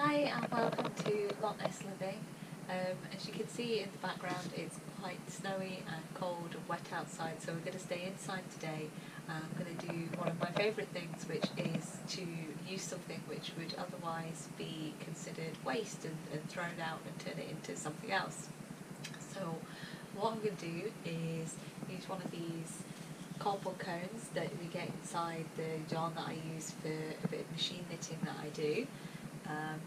Hi and welcome to Loch Ness Living. As you can see in the background, it's quite snowy and cold and wet outside, so we're going to stay inside today. I'm going to do one of my favourite things, which is to use something which would otherwise be considered waste and thrown out and turn it into something else. So what I'm going to do is use one of these colourful cones that we get inside the yarn that I use for a bit of machine knitting that I do. And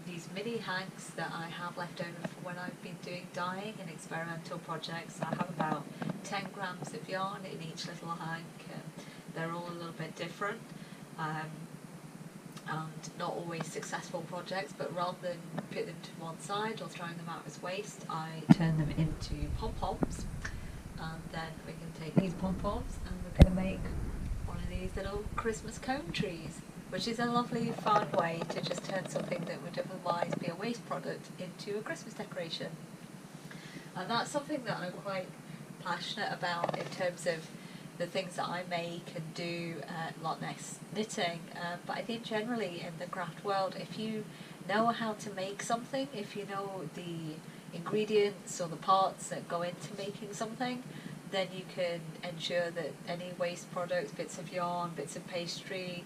these mini hanks that I have left over from when I've been doing dyeing and experimental projects. I have about 10 grams of yarn in each little hank. They're all a little bit different and not always successful projects, but rather than put them to one side or throwing them out as waste, I turn them into pom-poms, and then we can take these pom-poms and we're going to make one of these little Christmas cone trees, which is a lovely fun way to just turn something that would otherwise be a waste product into a Christmas decoration. And that's something that I'm quite passionate about in terms of the things that I make and do at Loch Ness Knitting, but I think generally in the craft world, if you know how to make something, if you know the ingredients or the parts that go into making something, then you can ensure that any waste products, bits of yarn, bits of pastry,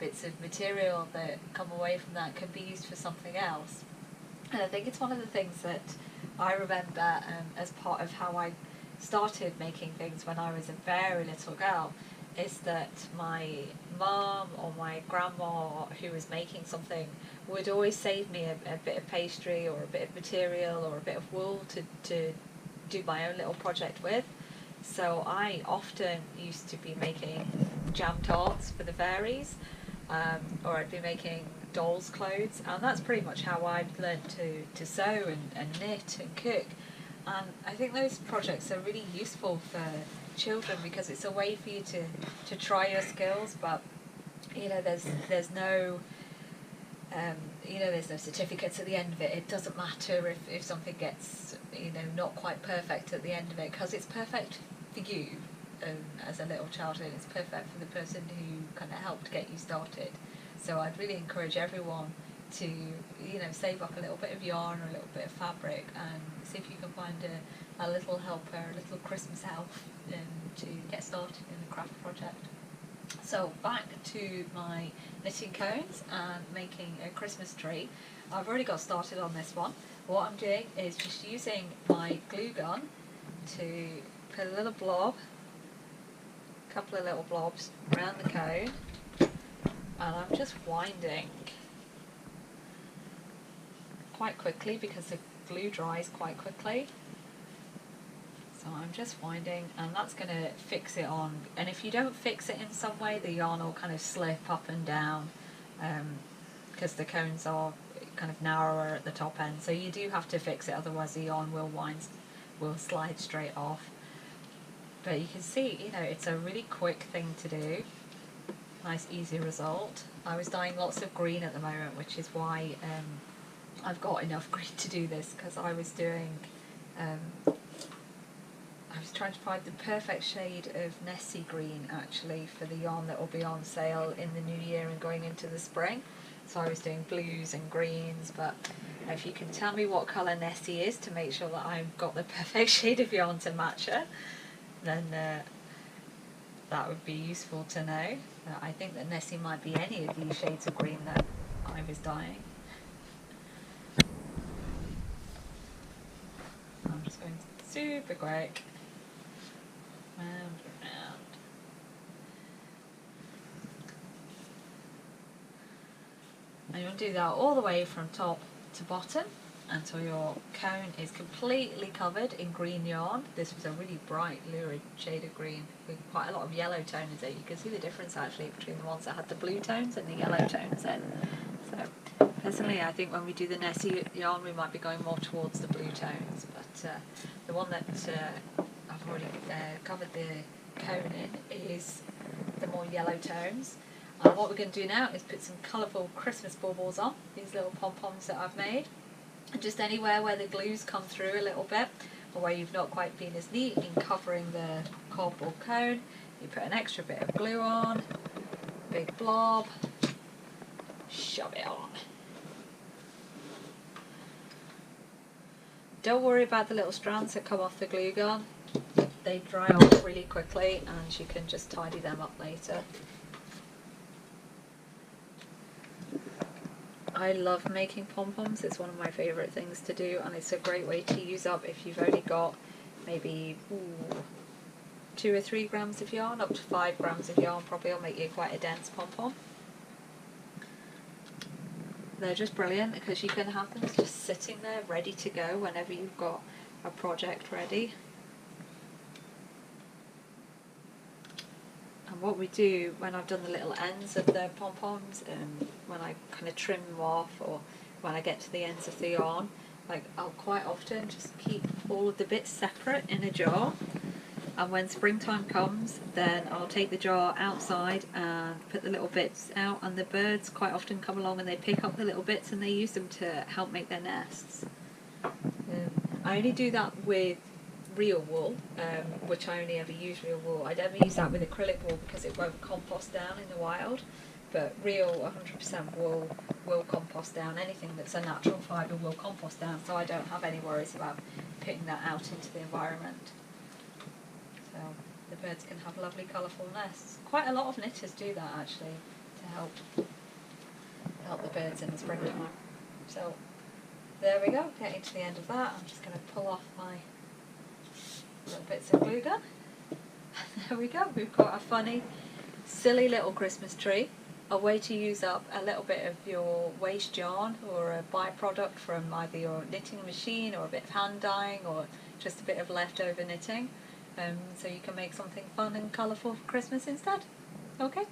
bits of material that come away from that can be used for something else. And I think it's one of the things that I remember as part of how I started making things when I was a very little girl, is that my mum or my grandma who was making something would always save me a bit of pastry or a bit of material or a bit of wool to do my own little project with. So I often used to be making jam tarts for the fairies, or I'd be making dolls' clothes, and that's pretty much how I'd learned to sew and knit and cook. And I think those projects are really useful for children because it's a way for you to try your skills, but there's no there's no certificates at the end of it. It doesn't matter if something gets not quite perfect at the end of it, because it's perfect for you as a little child, and it's perfect for the person who kind of helped get you started. So I'd really encourage everyone to save up a little bit of yarn or a little bit of fabric and see if you can find a little helper, a little Christmas elf to get started in a craft project. So back to my knitting cones and making a Christmas tree. I've already got started on this one. What I'm doing is just using my glue gun to put a little blob, a couple of little blobs around the cone, and I'm just winding quite quickly because the glue dries quite quickly. So I'm just winding, and that's going to fix it on. And if you don't fix it in some way, the yarn will kind of slip up and down because the cones are kind of narrower at the top end. So you do have to fix it, otherwise the yarn will slide straight off. But you can see, it's a really quick thing to do. Nice, easy result. I was dyeing lots of green at the moment, which is why I've got enough green to do this, because I was doing I was trying to find the perfect shade of Nessie green actually for the yarn that will be on sale in the new year and going into the spring. So I was doing blues and greens, but if you can tell me what colour Nessie is to make sure that I've got the perfect shade of yarn to match her, then that would be useful to know. I think that Nessie might be any of these shades of green that I was dyeing. I'm just going super quick. Round and round. And you want to do that all the way from top to bottom until your cone is completely covered in green yarn. This was a really bright, lurid shade of green with quite a lot of yellow tones in it. You can see the difference actually between the ones that had the blue tones and the yellow tones in. So personally, I think when we do the Nessie yarn, we might be going more towards the blue tones, but the one that I've already covered the cone in is the more yellow tones. And what we're going to do now is put some colourful Christmas baubles on, these little pom-poms that I've made. And just anywhere where the glue's come through a little bit, or where you've not quite been as neat in covering the cardboard cone, you put an extra bit of glue on, big blob, shove it on. Don't worry about the little strands that come off the glue gun. They dry off really quickly and you can just tidy them up later. I love making pom-poms. It's one of my favourite things to do, and it's a great way to use up if you've only got maybe 2 or 3 grams of yarn. Up to 5 grams of yarn probably will make you quite a dense pom-pom. They're just brilliant because you can have them just sitting there ready to go whenever you've got a project ready. And what we do when I've done the little ends of the pom-poms, when I kind of trim them off, or when I get to the ends of the yarn, like I'll quite often just keep all of the bits separate in a jar, and when springtime comes then I'll take the jar outside and put the little bits out, and the birds quite often come along and they pick up the little bits and they use them to help make their nests. I only do that with real wool, which I only ever use real wool. I never use that with acrylic wool because it won't compost down in the wild, but real 100% wool will compost down. Anything that's a natural fibre will compost down, so I don't have any worries about putting that out into the environment. So the birds can have lovely colourful nests. Quite a lot of knitters do that actually to help the birds in the springtime. So there we go, getting to the end of that. I'm just going to pull off my little bits of glue gun. There we go, we've got a funny, silly little Christmas tree. A way to use up a little bit of your waste yarn or a byproduct from either your knitting machine or a bit of hand dyeing or just a bit of leftover knitting. So you can make something fun and colourful for Christmas instead. Okay.